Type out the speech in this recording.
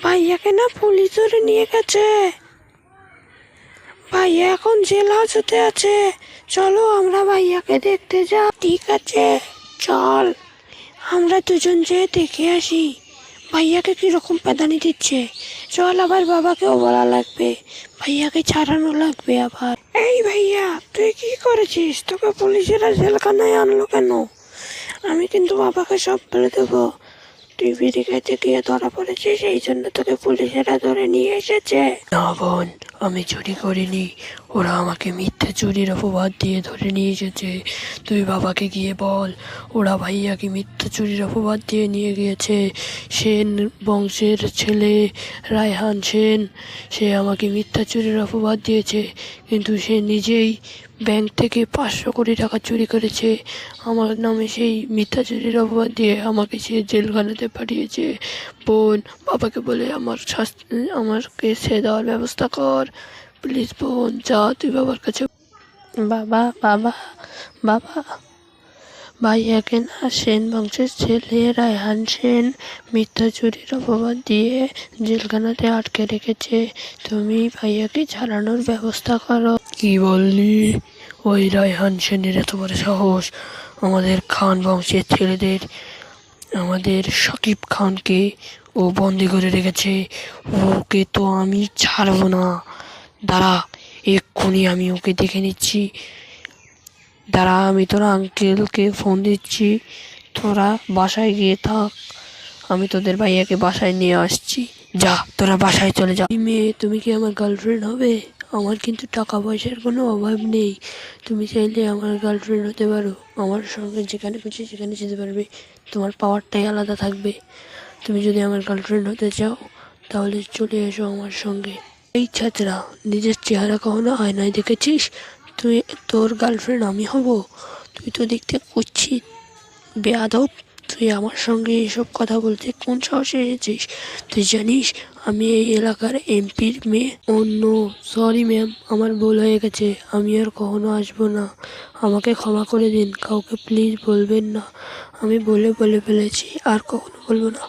ভাইয়াকে না পুলিশ ধরে নিয়ে গেছে। ভাইয়া এখন জেল হাজতে আছে। চলো আমরা ভাইয়াকে দেখতে যাই। ঠিক আছে, চল আমরা দুজন যেয়ে দেখে আসি ভাইয়াকে কিরকম পেদানি দিচ্ছে। চল, আবার বাবাকেও বলা লাগবে, ভাইয়াকে ছাড়ানো লাগবে আবার। এই ভাইয়া, তুই কি করেছিস? তোকে পুলিশেরা জেলখানায় আনলো কেন? আমি কিন্তু বাবাকে সব বলে দেবো। তুই বিড়ি খাইতে গিয়ে ধরা পড়েছিস, এই জন্য তোকে পুলিশেরা ধরে নিয়ে এসেছে। না বোন, আমি চুরি করিনি। ওরা আমাকে মিথ্যে চুরির অপবাদ দিয়ে ধরে নিয়ে এসেছে। তুই বাবাকে গিয়ে বল, ওরা ভাইয়াকে মিথ্যে চুরির অপবাদ দিয়ে নিয়ে গিয়েছে। সেন বংশের ছেলে রায়হান সেন, সে আমাকে মিথ্যা চুরির অপবাদ দিয়েছে, কিন্তু সে নিজেই ব্যাংক থেকে 500 কোটি টাকা চুরি করেছে। আমার নামে সেই মিথ্যা চুরির অপবাদ দিয়ে আমাকে সে জেলখানাতে পাঠিয়েছে। বোন, বাবাকে বলে আমাকে ছেড়ে দেওয়ার ব্যবস্থা কর প্লিজ। বোন, যা তুই বাবার কাছে। বাবা বাবা বাবা, ভাইয়াকে না সেন বংশের ছেলে রায়হান সেন মিথ্যা চুরির অপবাদ দিয়ে জেলখানাতে আটকে রেখেছে। তুমি ভাইয়াকে ছাড়ানোর ব্যবস্থা করো। কি বললি? ওই রায়হান সেনের এত বড় সাহস আমাদের খান বংশের ছেলেদের, আমাদের শাকিব খানকে ও বন্দি করে রেখেছে। ওকে তো আমি ছাড়বো না। দাঁড়া, এক্ষুনি আমি ওকে দেখে নিচ্ছি। দাঁড়া, আমি তোর আঙ্কেলকে ফোন দিচ্ছি, তোরা বাসায় গিয়ে থাক, আমি তোদের ভাইয়াকে বাসায় নিয়ে আসছি। যা, তোরা বাসায় চলে যা। মেয়ে, তুমি কি আমার গার্লফ্রেন্ড হবে? আমার কিন্তু টাকা পয়সার কোনো অভাব নেই। তুমি চাইলে আমার গার্লফ্রেন্ড হতে পারো। আমার সঙ্গে যেখানে খুশি সেখানে যেতে পারবে। তোমার পাওয়ারটাই আলাদা থাকবে। তুমি যদি আমার গার্লফ্রেন্ড হতে চাও তাহলে চলে এসো আমার সঙ্গে। এই ছাত্রা, নিজের চেহারা কখনো আয়নায় দেখেছিস? তুই, তোর গার্লফ্রেন্ড আমি হব? তুই তো দেখতে কুৎসিত, বেয়াদব। তুই আমার সঙ্গে এসব কথা বলতে কোন সাহসে এসেছিস? তুই জানিস আমি এই এলাকার এমপির মেয়ে? অন্য, সরি ম্যাম, আমার ভুল হয়ে গেছে। আমি আর কখনো আসবো না। আমাকে ক্ষমা করে দিন। কাউকে প্লিজ বলবেন না। আমি বলে ফেলেছি, আর কখনো বলবো না।